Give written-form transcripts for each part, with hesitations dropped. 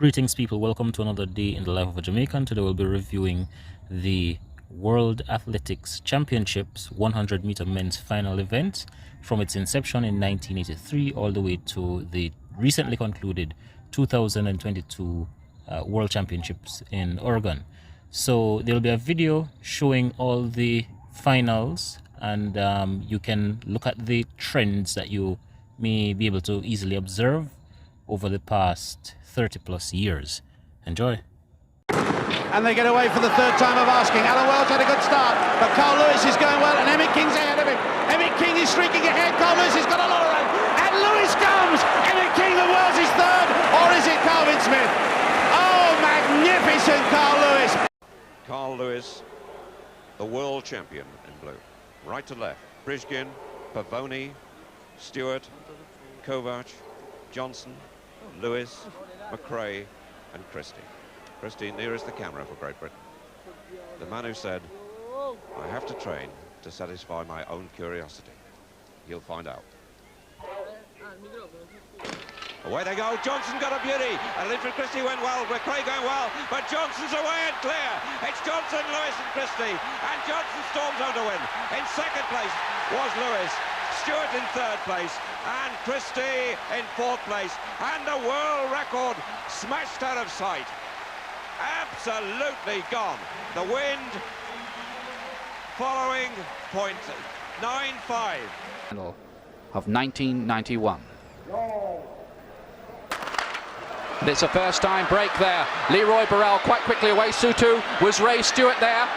Greetings, people. Welcome to another day in the life of a Jamaican. Today we'll be reviewing the World Athletics Championships 100-meter men's final event from its inception in 1983 all the way to the recently concluded 2022 World Championships in Oregon. So there'll be a video showing all the finals, and you can look at the trends that you may be able to easily observe over the past 30 plus years. Enjoy. And they get away for the third time of asking. Alan Welch had a good start, but Carl Lewis is going well, and Emmett King's ahead of him. Emmett King is streaking ahead. Carl Lewis has got a lot of run, and Lewis comes. Emmett King and Wells is third, or is it Calvin Smith? Oh, magnificent Carl Lewis. Carl Lewis, the world champion in blue. Right to left, Bridgen, Pavoni, Stewart, Kovac, Johnson, Lewis, McRae and Christie. Christie nearest the camera for Great Britain. The man who said, I have to train to satisfy my own curiosity. You'll find out. Away they go. Johnson got a beauty. And Linford Christie went well. McRae going well. But Johnson's away and clear. It's Johnson, Lewis and Christie. And Johnson storms on to win. In second place was Lewis. Stewart in third place. And Christie in fourth place. And the world record smashed out of sight. Absolutely gone. The wind following point 9-5. Of 1991. It's a first-time break there. Leroy Burrell quite quickly away. Sutu was Ray Stewart there.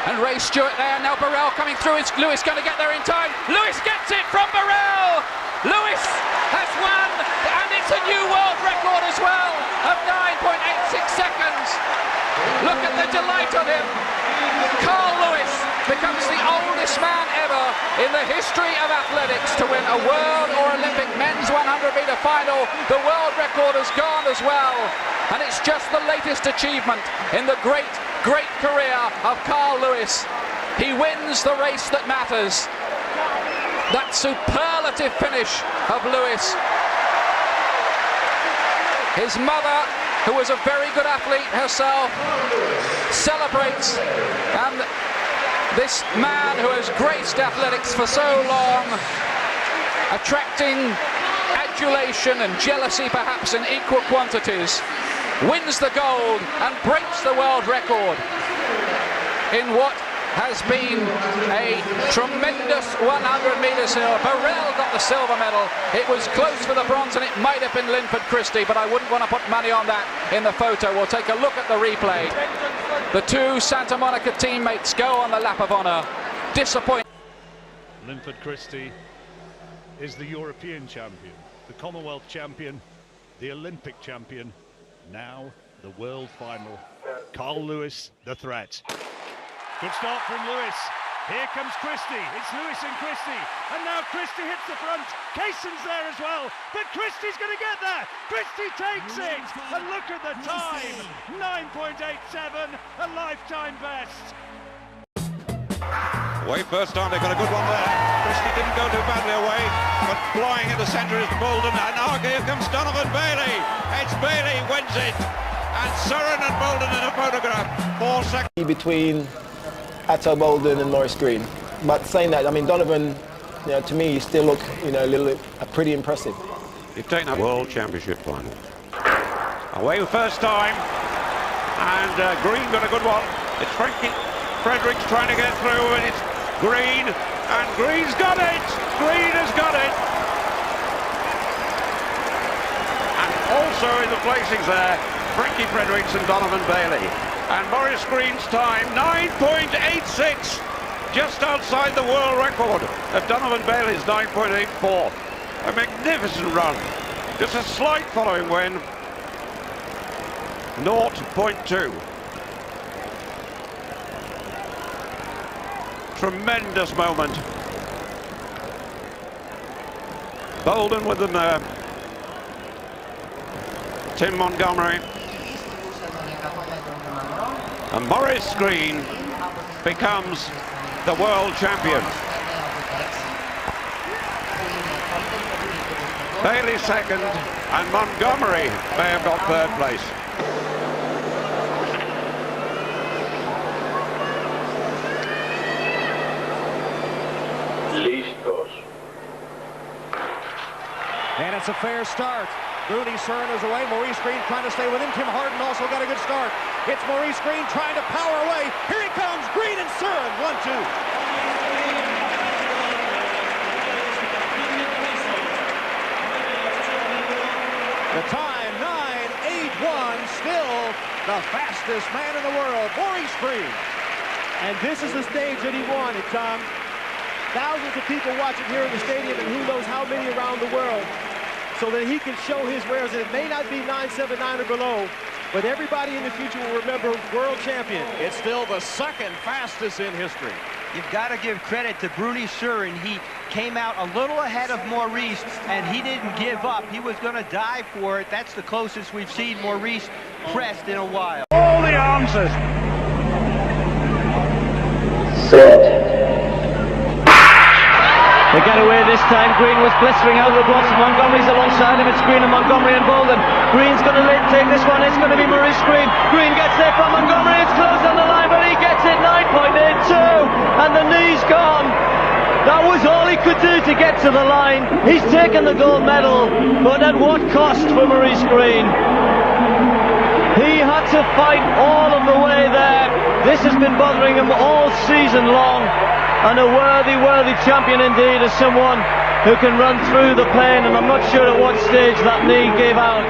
And Ray Stewart there. Now Burrell coming through. Is Lewis going to get there in time? Lewis gets it from Burrell. Lewis has won. And it's a new world record as well of 9.86 seconds. Look at the delight on him. Carl Lewis becomes the oldest man ever in the history of athletics to win a world or Olympic men's 100-meter final. The world record has gone as well, and it's just the latest achievement in the great career of Carl Lewis. He wins the race that matters. That superlative finish of Lewis. His mother, who was a very good athlete herself, celebrates, and this man who has graced athletics for so long, attracting adulation and jealousy perhaps in equal quantities, wins the gold and breaks the world record in what has been a tremendous 100 metres hill. Burrell got the silver medal. It was close for the bronze, and it might have been Linford Christie, but I wouldn't want to put money on that in the photo. We'll take a look at the replay. The two Santa Monica teammates go on the lap of honour. Disappointing. Linford Christie is the European champion, the Commonwealth champion, the Olympic champion, now the world final. Carl Lewis, the threat. Good start from Lewis. Here comes Christie. It's Lewis and Christie. And now Christie hits the front. Caisson's there as well. But Christie's going to get there. Christie takes it. And look at the time. 9.87, a lifetime best. Away first time, they got a good one there. Christie didn't go too badly away, but flying in the centre is Boulden. And now here comes Donovan Bailey. It's Bailey wins it. And Surren and Boulden in a photograph. 4 seconds. Between Ato Boulden and Maurice Greene. But saying that, I mean, Donovan, to me, he still look, pretty impressive. You've taken a World Championship final. Away first time, and Greene got a good one. It's Frankie Fredericks trying to get through, and it's Greene, and Greene's got it! Greene has got it! And also in the placings there, Frankie Fredericks and Donovan Bailey. And Maurice Greene's time, 9.86, just outside the world record of Donovan Bailey's 9.84. A magnificent run. Just a slight following win, 0.2. Tremendous moment. Boulden with them there. Tim Montgomery. And Maurice Greene becomes the world champion. Bailey second, and Montgomery may have got third place. Listos. And it's a fair start. Bruni Surin is away. Maurice Green trying to stay with him. Tim Harden also got a good start. It's Maurice Green trying to power away. Here he comes. Green and Surin. 1-2. The time, 9:8:1. Still the fastest man in the world, Maurice Green. And this is the stage that he wanted, Tom. Thousands of people watching here in the stadium, and who knows how many around the world, so that he can show his wares. And it may not be 9.79 or below, but everybody in the future will remember world champion. It's still the second fastest in history. You've got to give credit to Bruni Surin. He came out a little ahead of Maurice, and he didn't give up. He was going to die for it. That's the closest we've seen Maurice pressed in a while. All the answers. Set. They get away this time. Green was blistering out of the blocks. Montgomery's alongside him. It's Green and Montgomery and Bolden. Green's going to take this one. It's going to be Maurice Green. Green gets there from Montgomery. It's close on the line, but he gets it. 9.82, and the knee's gone. That was all he could do to get to the line. He's taken the gold medal, but at what cost for Maurice Green? He had to fight all of the way there. This has been bothering him all season long. And a worthy, worthy champion indeed, as someone who can run through the pain, and I'm not sure at what stage that knee gave out.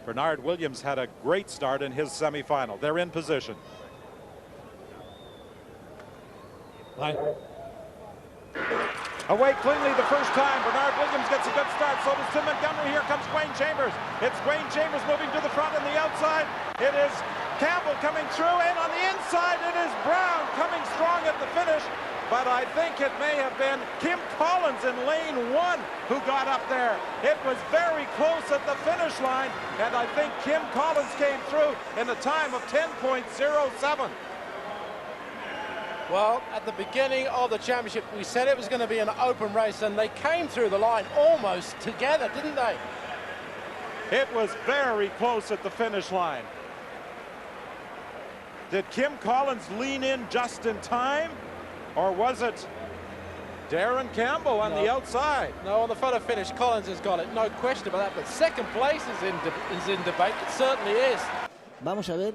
Bernard Williams had a great start in his semi-final. They're in position. Away cleanly the first time. Bernard Williams gets a good start. So does Tim Montgomery. Here comes Wayne Chambers. It's Wayne Chambers moving to the front and the outside. It is Campbell coming through, and on the inside it is Brown coming strong at the finish. But I think it may have been Kim Collins in lane 1 who got up there. It was very close at the finish line, and I think Kim Collins came through in a time of 10.07. Well, at the beginning of the championship, we said it was going to be an open race, and they came through the line almost together, didn't they? It was very close at the finish line. Did Kim Collins lean in just in time, or was it Darren Campbell on the outside? No, on the photo finish, Collins has got it, no question about that, but second place is in debate, it certainly is. Vamos a ver,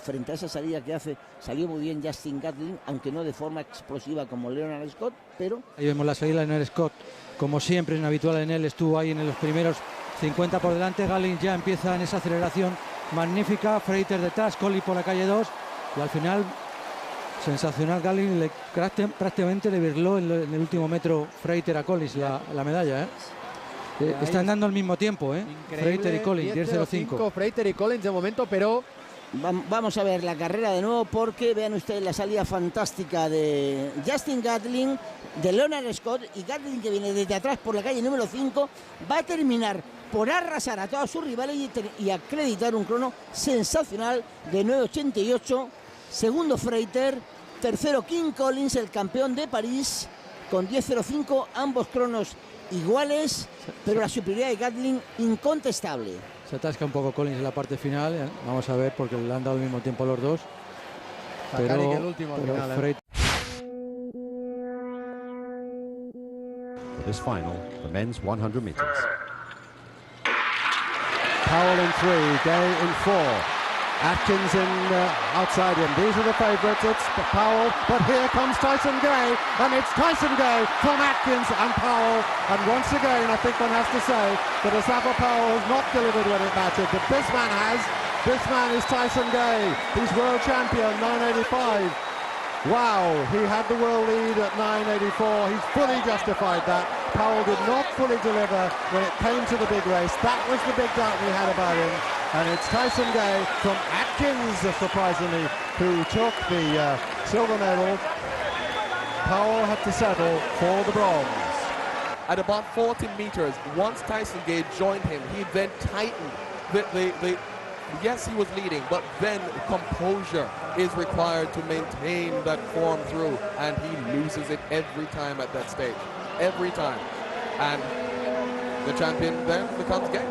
frente a esa salida que hace, salió muy bien Justin Gatlin, aunque no de forma explosiva como Leonard Scott, pero... Ahí vemos la salida de Leonard Scott, como siempre es habitual en él, estuvo ahí en los primeros 50 por delante. Gatlin ya empieza en esa aceleración magnífica, Frater detrás, Collins por la calle 2, y al final, sensacional, Gatlin prácticamente le virló en el último metro Frater a Collins la medalla, están dando al mismo tiempo, Frater y Collins, 10.05. Frater y Collins de momento, pero... Vamos a ver la carrera de nuevo, porque vean ustedes la salida fantástica de Justin Gatlin, de Leonard Scott, y Gatlin, que viene desde atrás por la calle número 5, va a terminar por arrasar a todos sus rivales y acreditar un crono sensacional de 9.88. Segundo Frater, tercero Kim Collins, el campeón de París, con 10.05, ambos cronos iguales, pero la superioridad de Gatlin incontestable. Se atasca un poco Collins en la parte final, vamos a ver, porque le han dado al mismo tiempo a los dos. Pero el último al final, Frater... For this final, the men's 100 meters. Powell in 3, Gay in 4. Atkins in outside him. These are the favourites. It's Powell, but here comes Tyson Gay, and it's Tyson Gay from Atkins and Powell. And once again, I think one has to say that Asafa Powell has not delivered when it mattered, but this man has. This man is Tyson Gay. He's world champion, 9.85. Wow, he had the world lead at 9.84. He's fully justified that. Powell did not fully deliver when it came to the big race. That was the big doubt we had about him. And it's Tyson Gay from Atkins, surprisingly, who took the silver medal. Powell had to settle for the bronze. At about 40 meters, once Tyson Gay joined him, he then tightened the Yes, he was leading, but then composure is required to maintain that form through, and he loses it every time at that stage. Every time. And the champion then becomes Gay.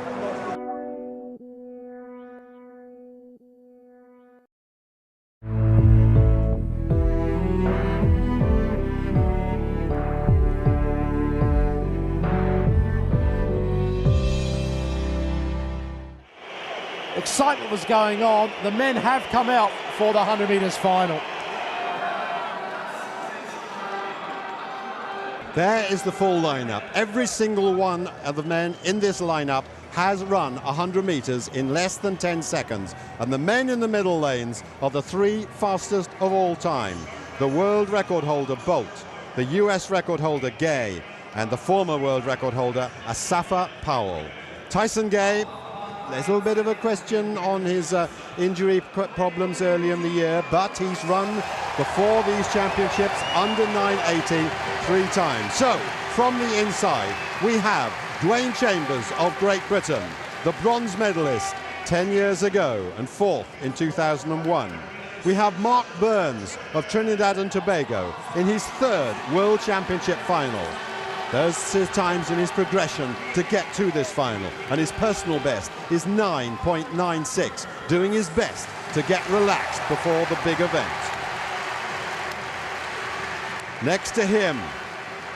Excitement was going on. The men have come out for the 100 metres final. There is the full lineup. Every single one of the men in this lineup has run 100 metres in less than 10 seconds. And the men in the middle lanes are the three fastest of all time. The world record holder, Bolt, the US record holder, Gay, and the former world record holder, Asafa Powell. Tyson Gay, there's a little bit of a question on his injury problems early in the year, but he's run before these championships under 980 3 times. So, from the inside, we have Dwayne Chambers of Great Britain, the bronze medalist 10 years ago and 4th in 2001. We have Mark Burns of Trinidad and Tobago in his 3rd World Championship final. There's his times in his progression to get to this final, and his personal best is 9.96, doing his best to get relaxed before the big event. Next to him,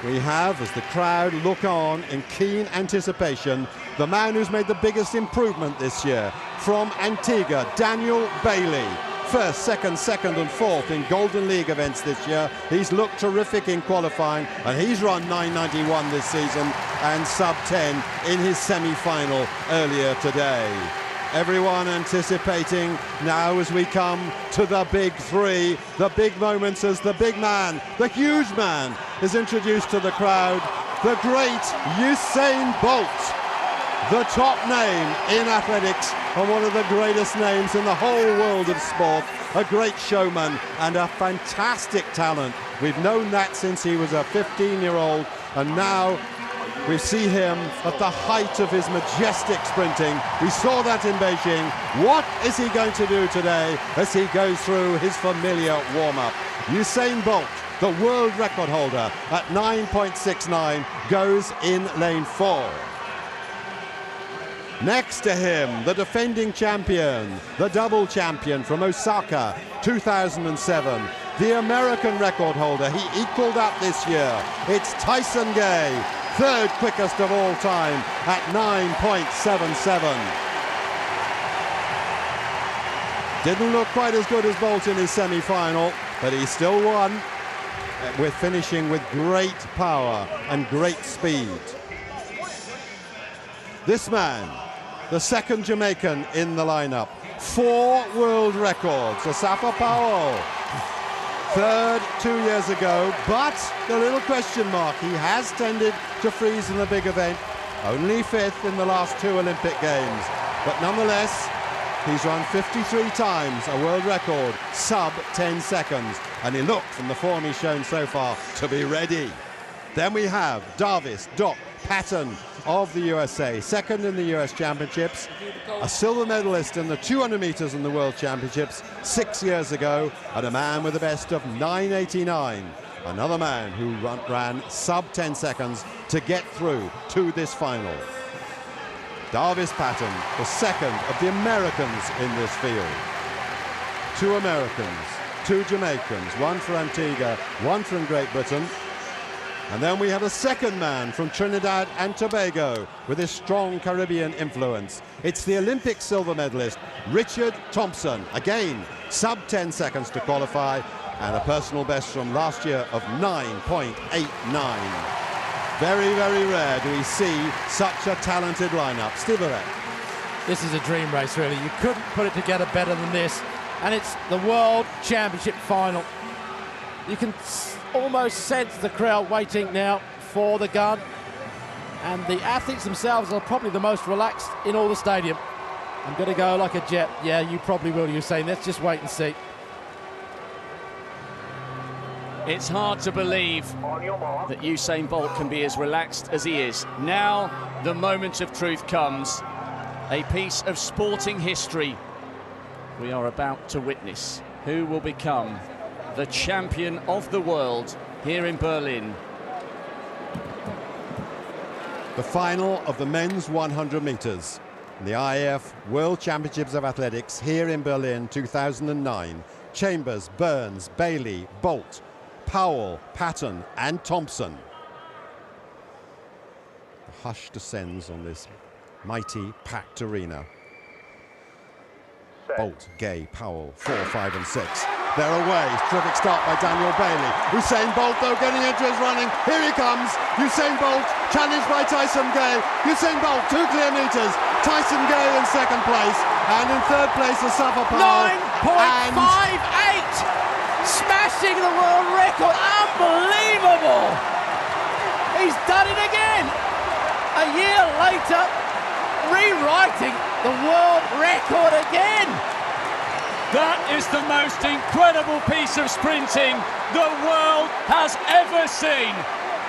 we have, as the crowd look on in keen anticipation, the man who's made the biggest improvement this year, from Antigua, Daniel Bailey. 1st, 2nd, and 4th in Golden League events this year. He's looked terrific in qualifying, and he's run 9.91 this season and sub-10 in his semi-final earlier today. Everyone anticipating now as we come to the big three, the big moments as the big man, the huge man, is introduced to the crowd, the great Usain Bolt, the top name in athletics and one of the greatest names in the whole world of sport, a great showman and a fantastic talent. We've known that since he was a 15-year-old, and now we see him at the height of his majestic sprinting. We saw that in Beijing. What is he going to do today as he goes through his familiar warm-up? Usain Bolt, the world record holder at 9.69, goes in lane 4. Next to him, the defending champion, the double champion from Osaka 2007, the American record holder. He equaled up this year. It's Tyson Gay, 3rd quickest of all time at 9.77. Didn't look quite as good as Bolt in his semi-final, but he still won, with finishing with great power and great speed. This man, the 2nd Jamaican in the lineup, 4 world records. Asafa Powell, 3rd 2 years ago, but the little question mark, he has tended to freeze in the big event, only 5th in the last 2 Olympic Games, but nonetheless, he's run 53 times, a world record, sub 10 seconds, and he looked, from the form he's shown so far, to be ready. Then we have Davis Doc Patton of the USA, 2nd in the US Championships, a silver medalist in the 200 meters in the World Championships 6 years ago, and a man with a best of 9.89. Another man who ran sub 10 seconds to get through to this final. Davis Patton, the 2nd of the Americans in this field. 2 Americans, 2 Jamaicans, 1 for Antigua, 1 from Great Britain. And then we have a 2nd man from Trinidad and Tobago with his strong Caribbean influence. It's the Olympic silver medalist, Richard Thompson. Again, sub 10 seconds to qualify, and a personal best from last year of 9.89. Very, very rare do we see such a talented lineup. Steve Barrett. This is a dream race, really. You couldn't put it together better than this. And it's the World Championship final. You can almost sense the crowd waiting now for the gun, and the athletes themselves are probably the most relaxed in all the stadium. I'm going to go like a jet. Yeah, you probably will, Usain. Let's just wait and see. It's hard to believe that Usain Bolt can be as relaxed as he is. Now the moment of truth comes. A piece of sporting history we are about to witness who will become the champion of the world here in Berlin. The final of the men's 100 metres in the IAF World Championships of Athletics here in Berlin 2009. Chambers, Burns, Bailey, Bolt, Powell, Patton and Thompson. The hush descends on this mighty, packed arena. Bolt, Gay, Powell, 4, 5 and 6. They're away. Terrific start by Daniel Bailey. Usain Bolt, though, getting into his running. Here he comes. Usain Bolt, challenged by Tyson Gay. Usain Bolt, 2 clear metres. Tyson Gay in second place. And in third place, Asafa Powell. 9.58! Smashing the world record. Unbelievable! He's done it again! A year later, rewriting the world record again! That is the most incredible piece of sprinting the world has ever seen.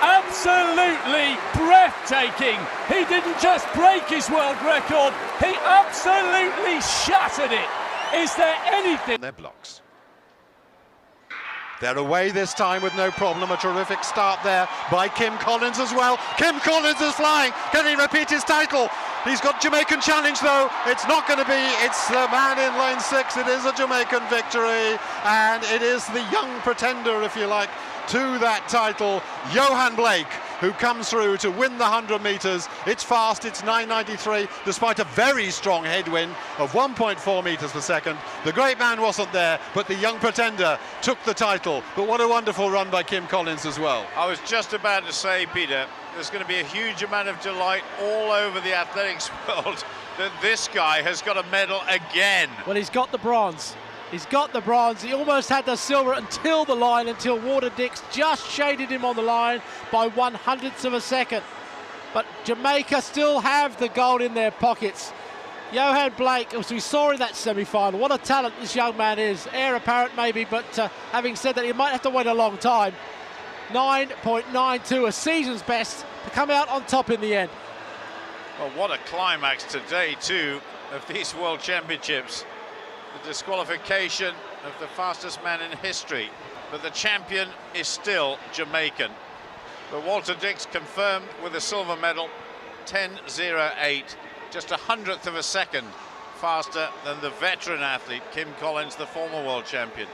Absolutely breathtaking. He didn't just break his world record, he absolutely shattered it. Is there anything? Their blocks. They're away this time with no problem. A terrific start there by Kim Collins as well. Kim Collins is flying. Can he repeat his title? He's got Jamaican challenge though. It's not going to be. It's the man in lane 6. It is a Jamaican victory. And it is the young pretender, if you like, to that title, Johan Blake, who comes through to win the 100 metres. It's fast, it's 9.93, despite a very strong headwind of 1.4 metres per second. The great man wasn't there, but the young pretender took the title. But what a wonderful run by Kim Collins as well. I was just about to say, Peter, there's going to be a huge amount of delight all over the athletics world that this guy has got a medal again. Well, he's got the bronze. He's got the bronze. He almost had the silver until the line, until Walter Dix just shaded him on the line by 1/100th of a second. But Jamaica still have the gold in their pockets. Johan Blake, as we saw in that semi-final, what a talent this young man is. Heir apparent maybe, but having said that, he might have to wait a long time. 9.92, a season's best, to come out on top in the end. Well, what a climax today, too, of these World Championships. The disqualification of the fastest man in history, but the champion is still Jamaican. But Walter Dix confirmed with a silver medal, 10.08, just 1/100th of a second faster than the veteran athlete Kim Collins, the former world champion.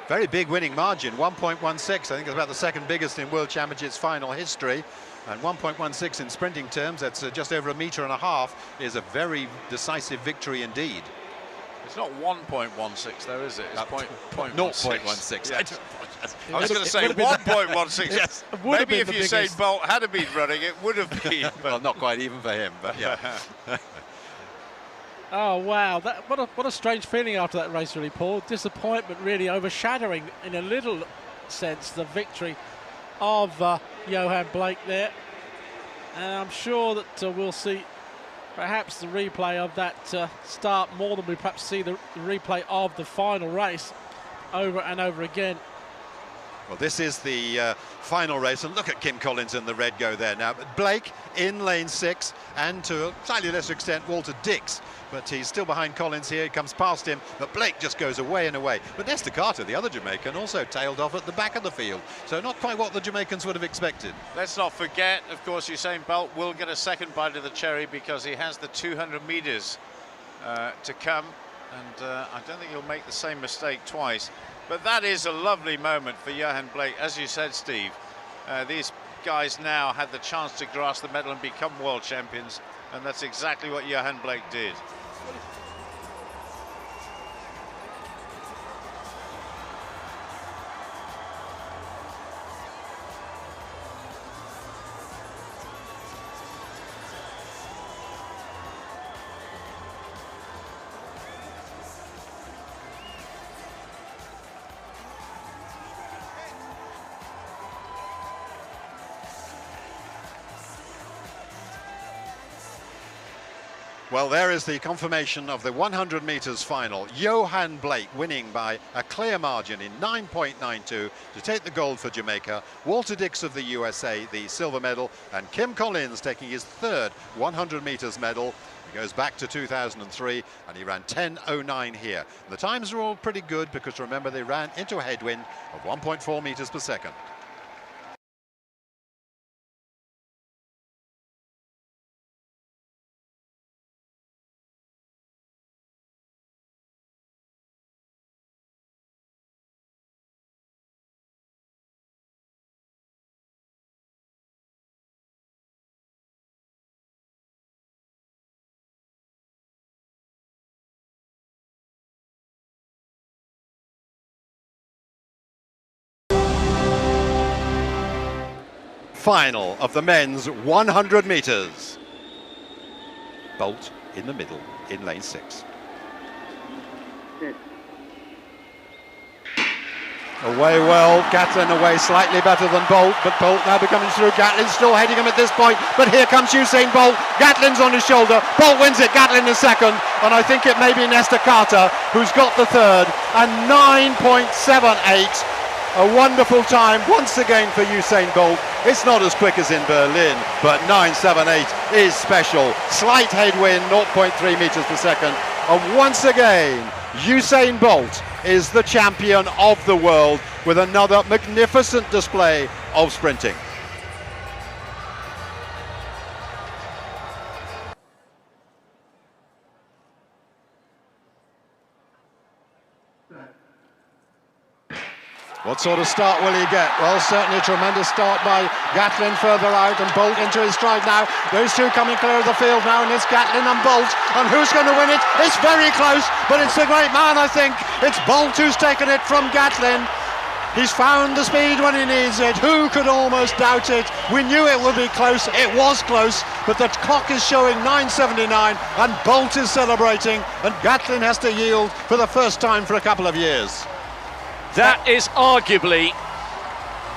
Very big winning margin, 1.16. I think it's about the second biggest in World Championships final history. And 1.16 in sprinting terms, that's just over 1.5 meters, is a very decisive victory indeed. It's not 1.16 though, is it? It's 0.16. Yes. I was going to say 1.16. Yes. Maybe if Usain Bolt had been running, it would have been. But well, not quite even for him, but yeah. Oh wow, what a strange feeling after that race, really, Paul. Disappointment really overshadowing in a little sense the victory of Johan Blake there. And I'm sure that we'll see perhaps the replay of that start more than we perhaps see the replay of the final race over and over again. Well, this is the final race, and look at Kim Collins in the red go there now. But Blake in lane 6, and to a slightly lesser extent, Walter Dix. But he's still behind Collins here, he comes past him, but Blake just goes away and away. But Nesta Carter, the other Jamaican, also tailed off at the back of the field. So not quite what the Jamaicans would have expected. let's not forget, of course, Usain Bolt will get a second bite of the cherry because he has the 200 meters to come. And I don't think he'll make the same mistake twice. But that is a lovely moment for Johan Blake. As you said, Steve, these guys now had the chance to grasp the medal and become world champions, and that's exactly what Johan Blake did. Well, there is the confirmation of the 100 metres final. Johan Blake winning by a clear margin in 9.92 to take the gold for Jamaica. Walter Dix of the USA, the silver medal, and Kim Collins taking his third 100 metres medal. He goes back to 2003 and he ran 10.09 here. The times are all pretty good because remember they ran into a headwind of 1.4 metres per second. Final of the men's 100 metres. Bolt in the middle in lane 6. Away well, Gatlin away slightly better than Bolt, but Bolt now becoming through. Gatlin still heading him at this point, but here comes Usain Bolt. Gatlin's on his shoulder, Bolt wins it, Gatlin is second, and I think it may be Nesta Carter who's got the third, and 9.78. A wonderful time once again for Usain Bolt. It's not as quick as in Berlin, but 9.78 is special. Slight headwind, 0.3 metres per second. And once again, Usain Bolt is the champion of the world with another magnificent display of sprinting. What sort of start will he get? Well, certainly a tremendous start by Gatlin further out and Bolt into his stride now. Those two coming clear of the field now, and it's Gatlin and Bolt. And who's going to win it? It's very close, but it's the great man, I think. It's Bolt who's taken it from Gatlin. He's found the speed when he needs it. Who could almost doubt it? We knew it would be close. It was close, but the clock is showing 9.79 and Bolt is celebrating, and Gatlin has to yield for the first time for a couple of years. That is arguably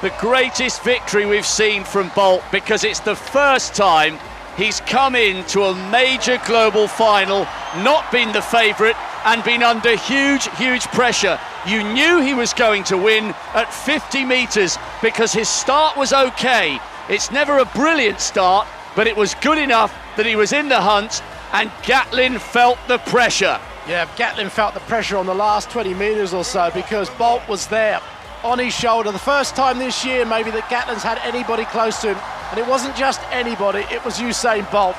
the greatest victory we've seen from Bolt, because it's the first time he's come into a major global final, not been the favourite and been under huge pressure. You knew he was going to win at 50 metres because his start was okay. It's never a brilliant start, but it was good enough that he was in the hunt, and Gatlin felt the pressure. Yeah, Gatlin felt the pressure on the last 20 metres or so because Bolt was there on his shoulder. The first time this year maybe that Gatlin's had anybody close to him, and it wasn't just anybody, it was Usain Bolt.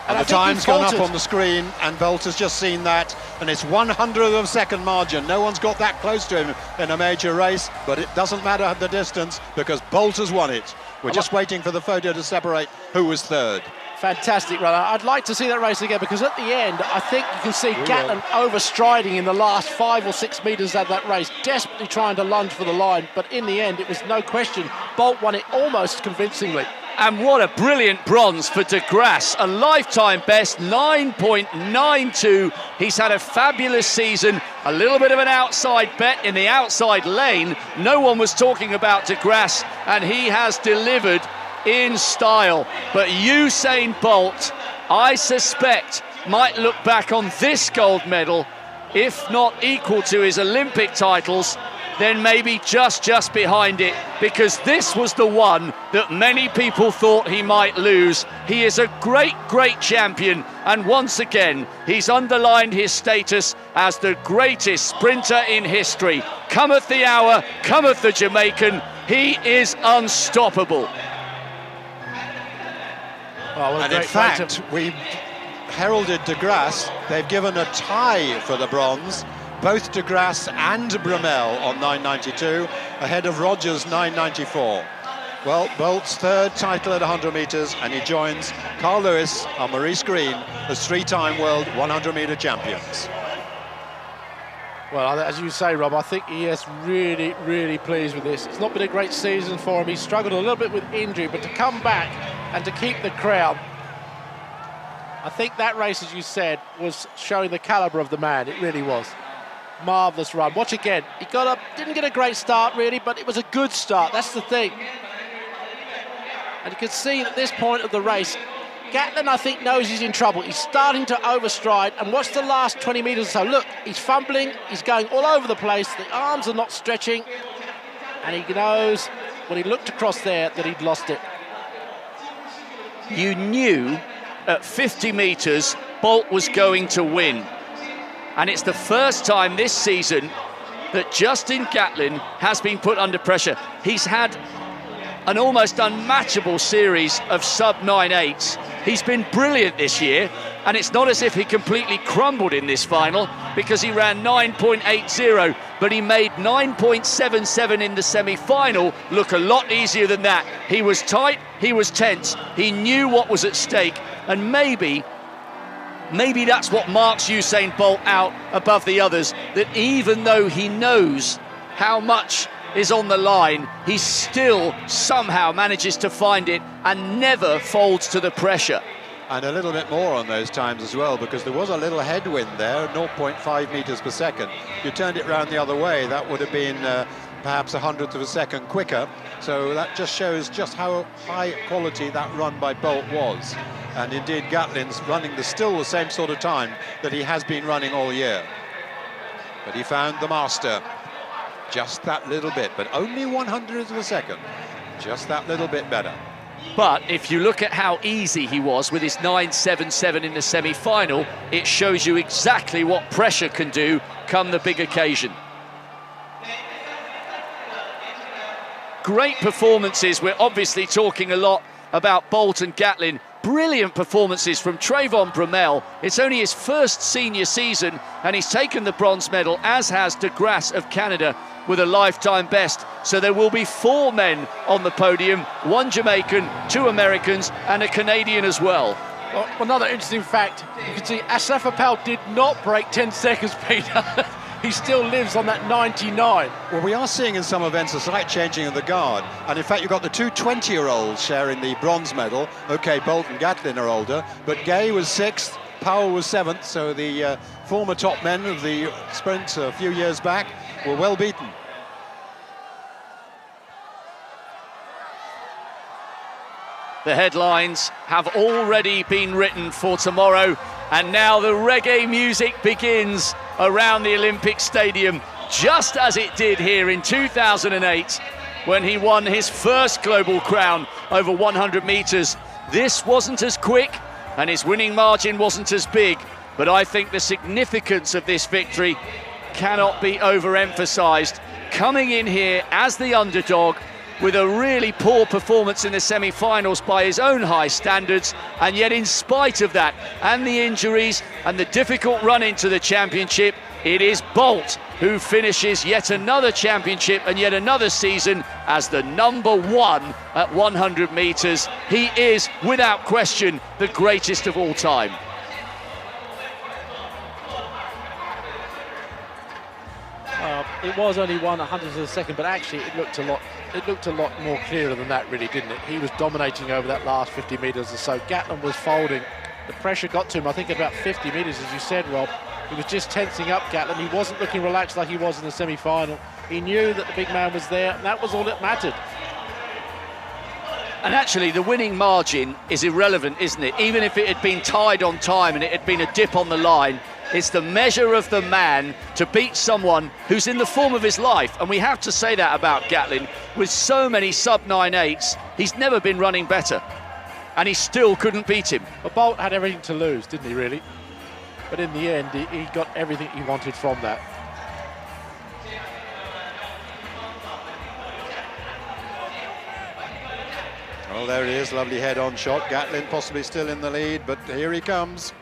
And the time's gone up on the screen and Bolt has just seen that, and it's 100th of a second margin. No one's got that close to him in a major race, but it doesn't matter the distance because Bolt has won it. We're just waiting for the photo to separate who was third. Fantastic runner. I'd like to see that race again because at the end I think you can see Gatlin overstriding in the last 5 or 6 metres of that race, desperately trying to lunge for the line, but in the end it was no question. Bolt won it almost convincingly. And what a brilliant bronze for De Grasse, a lifetime best 9.92. He's had a fabulous season, a little bit of an outside bet in the outside lane. No one was talking about De Grasse, and he has delivered in style. But Usain Bolt, I suspect, might look back on this gold medal, if not equal to his Olympic titles, then maybe just behind it, because this was the one that many people thought he might lose. He is a great champion, and once again he's underlined his status as the greatest sprinter in history. Cometh the hour, cometh the Jamaican, he is unstoppable. And in fact, we heralded De Grasse. They've given a tie for the bronze, both De Grasse and Brumell on 9.92, ahead of Rogers' 9.94. Well, Bolt's third title at 100 metres, and he joins Carl Lewis and Maurice Greene as three-time world 100-metre champions. Well, as you say, Rob, I think he is really pleased with this. It's not been a great season for him. He's struggled a little bit with injury, but to come back and to keep the crowd, I think that race, as you said, was showing the calibre of the man. It really was. Marvellous run. Watch again. He didn't get a great start, really, but it was a good start. That's the thing. And you can see at this point of the race, Gatlin, I think, knows he's in trouble. He's starting to overstride, and watch the last 20 metres or so. Look, he's fumbling, he's going all over the place, the arms are not stretching, and he knows when he looked across there that he'd lost it. You knew at 50 metres Bolt was going to win, and it's the first time this season that Justin Gatlin has been put under pressure. He's had an almost unmatchable series of sub-9.8s. He's been brilliant this year, and it's not as if he completely crumbled in this final, because he ran 9.80, but he made 9.77 in the semi-final look a lot easier than that. He was tight, he was tense, he knew what was at stake, and maybe that's what marks Usain Bolt out above the others, that even though he knows how much is on the line, he still somehow manages to find it and never folds to the pressure. And a little bit more on those times as well, because there was a little headwind there, 0.5 meters per second. If you turned it round the other way, that would have been perhaps 100th of a second quicker. So that just shows just how high quality that run by Bolt was. And indeed, Gatlin's running still the same sort of time that he has been running all year. But he found the master. Just that little bit, but only 100th of a second. Just that little bit better. But if you look at how easy he was with his 9.77 in the semi-final, it shows you exactly what pressure can do come the big occasion. Great performances. We're obviously talking a lot about Bolt and Gatlin. Brilliant performances from Trayvon Bromell. It's only his first senior season, and he's taken the bronze medal, as has De Grasse of Canada, with a lifetime best. So there will be 4 men on the podium, 1 Jamaican, 2 Americans, and a Canadian as well. Well, another interesting fact, you can see Asafa Powell did not break 10 seconds, Peter. He still lives on that 99. Well, we are seeing in some events a slight changing of the guard, and in fact you've got the 2 20-year-olds sharing the bronze medal. Okay, Bolt and Gatlin are older, but Gay was 6th, Powell was 7th, so the former top men of the sprint a few years back were well beaten. The headlines have already been written for tomorrow, and now the reggae music begins around the Olympic Stadium, just as it did here in 2008 when he won his first global crown over 100 metres. This wasn't as quick and his winning margin wasn't as big, but I think the significance of this victory cannot be overemphasised. Coming in here as the underdog with a really poor performance in the semi-finals by his own high standards, and yet in spite of that and the injuries and the difficult run into the championship, it is Bolt who finishes yet another championship and yet another season as the number 1 at 100 metres. He is, without question, the greatest of all time. It was only 1/100th of a second, but actually it looked a lot more clearer than that, really, didn't it? He was dominating over that last 50 metres or so. Gatlin was folding. The pressure got to him, I think, at about 50 metres, as you said, Rob. He was just tensing up, Gatlin. He wasn't looking relaxed like he was in the semi-final. He knew that the big man was there, and that was all that mattered. And actually, the winning margin is irrelevant, isn't it? Even if it had been tied on time and it had been a dip on the line, it's the measure of the man to beat someone who's in the form of his life. And we have to say that about Gatlin. With so many sub-9.8s, he's never been running better. And he still couldn't beat him. But Bolt had everything to lose, didn't he, really? But in the end, he got everything he wanted from that. Well, there it is, lovely head-on shot. Gatlin possibly still in the lead, but here he comes.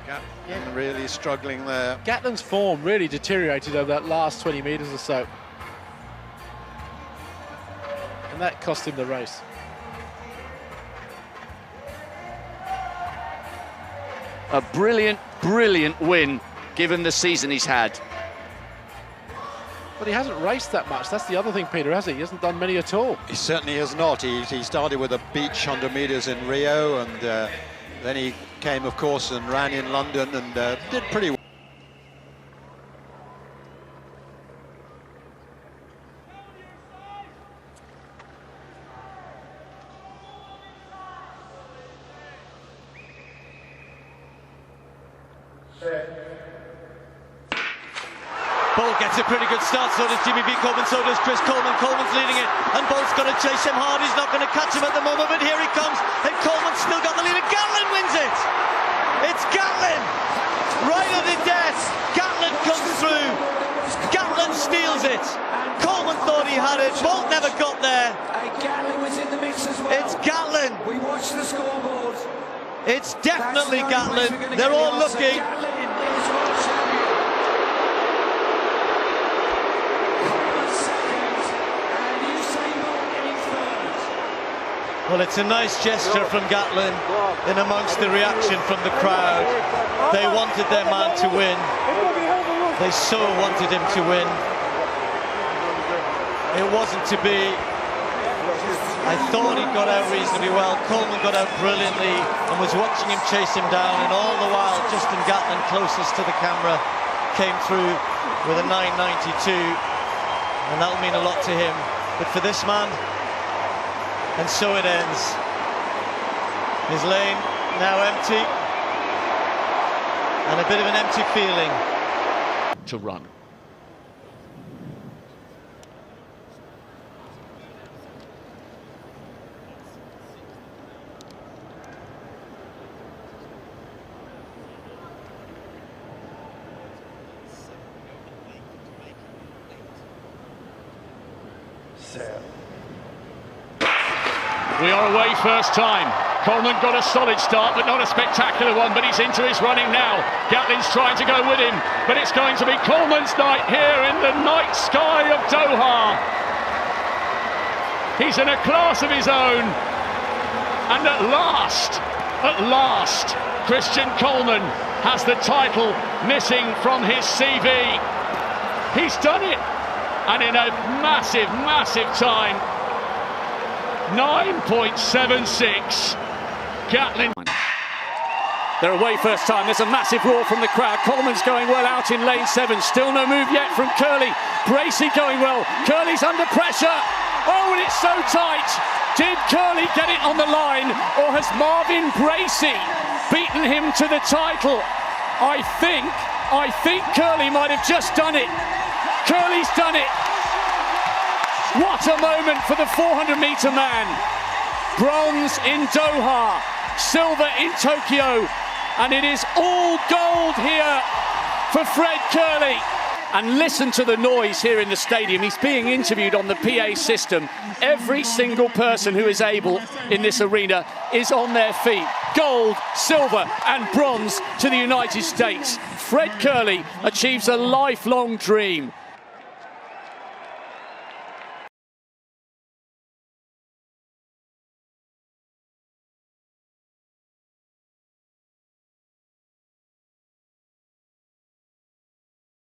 Gatlin really struggling there. Gatlin's form really deteriorated over that last 20 metres or so. And that cost him the race. A brilliant, brilliant win, given the season he's had. But he hasn't raced that much. That's the other thing, Peter, has he? He hasn't done many at all. He certainly has not. He started with a beach 100 metres in Rio, and then he came, of course, and ran in London and did pretty well. Bolt gets a pretty good start, so does Jimmy B. Coleman, so does Chris Coleman. Coleman's leading it, and Bolt's going to chase him hard. He's not going to catch him at the moment, but here he comes, and Coleman's still got the lead, and Gatlin wins it! It's Gatlin! Right at the death, Gatlin comes through. Gatlin steals it. Coleman thought he had it, Bolt never got there. It's Gatlin. We watched the scoreboard. It's definitely Gatlin. They're all looking. Well, it's a nice gesture from Gatlin in amongst the reaction from the crowd. They wanted their man to win. They so wanted him to win. It wasn't to be. I thought he got out reasonably well. Coleman got out brilliantly and was watching him chase him down, and all the while Justin Gatlin, closest to the camera, came through with a 9.92, and that'll mean a lot to him. But for this man, and so it ends. His lane now empty, and a bit of an empty feeling. To run. We are away first time. Coleman got a solid start, but not a spectacular one, but he's into his running now. Gatlin's trying to go with him, but it's going to be Coleman's night here in the night sky of Doha. He's in a class of his own. And at last, Christian Coleman has the title missing from his CV. He's done it, and in a massive, massive time. 9.76. Gatlin. They're away first time. There's a massive roar from the crowd. Coleman's going well out in lane 7. Still no move yet from Curley. Bracey going well. Curley's under pressure. Oh, and it's so tight. Did Curley get it on the line, or has Marvin Bracey beaten him to the title? I think Curley might have just done it. Curley's done it. What a moment for the 400-meter man. Bronze in Doha, silver in Tokyo, and it is all gold here for Fred Curley. And listen to the noise here in the stadium. He's being interviewed on the PA system. Every single person who is able in this arena is on their feet. Gold, silver and bronze to the United States. Fred Curley achieves a lifelong dream.